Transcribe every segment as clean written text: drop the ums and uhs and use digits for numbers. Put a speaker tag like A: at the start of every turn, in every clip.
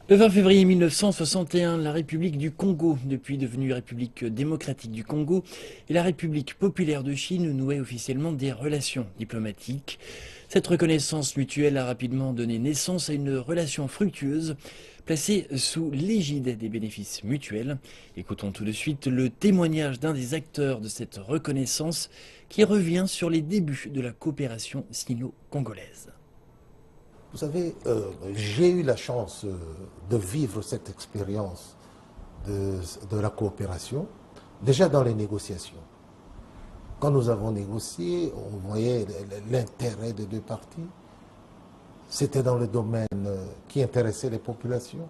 A: Le 20 février 1961, la République du Congo, depuis devenue République démocratique du Congo, et la République populaire de Chine nouaient officiellement des relations diplomatiques. Cette reconnaissance mutuelle a rapidement donné naissance à une relation fructueuse, placée sous l'égide des bénéfices mutuels. Écoutons tout de suite le témoignage d'un des acteurs de cette reconnaissance qui revient sur les débuts de la coopération sino-congolaise.
B: Vous savez, j'ai eu la chance de vivre cette expérience de la coopération, déjà dans les négociations. Quand nous avons négocié, on voyait l'intérêt des deux parties. C'était dans le domaine qui intéressait les populations.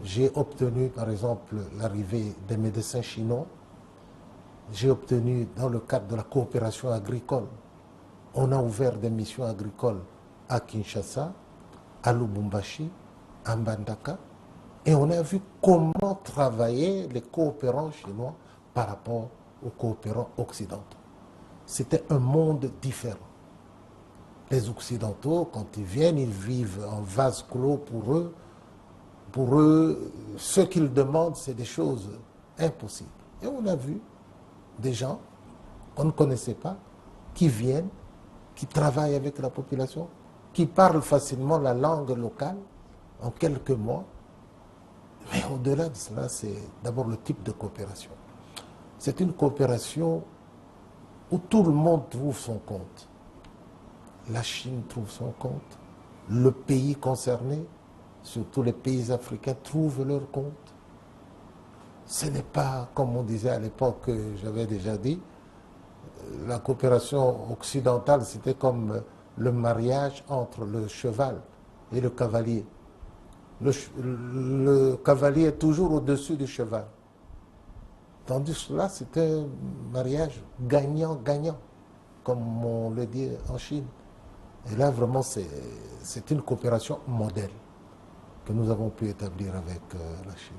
B: J'ai obtenu, par exemple, l'arrivée des médecins chinois. J'ai obtenu, dans le cadre de la coopération agricole, on a ouvert des missions agricoles à Kinshasa, à Lubumbashi, à Mbandaka, et on a vu comment travaillaient les coopérants chinois par rapport aux coopérants occidentaux. C'était un monde différent. Les Occidentaux, quand ils viennent, ils vivent en vase clos pour eux. Pour eux, ce qu'ils demandent, c'est des choses impossibles. Et on a vu des gens qu'on ne connaissait pas, qui viennent, qui travaillent avec la population, qui parlent facilement la langue locale en quelques mois. Mais au-delà de cela, c'est d'abord le type de coopération. C'est une coopération où tout le monde trouve son compte. La Chine trouve son compte, le pays concerné, surtout les pays africains, trouvent leur compte. Ce n'est pas, comme on disait à l'époque, j'avais déjà dit, la coopération occidentale, c'était comme le mariage entre le cheval et le cavalier. Le cavalier est toujours au-dessus du cheval. Tandis que là, c'est un mariage gagnant-gagnant, comme on le dit en Chine. Et là, vraiment, c'est une coopération modèle que nous avons pu établir avec la Chine.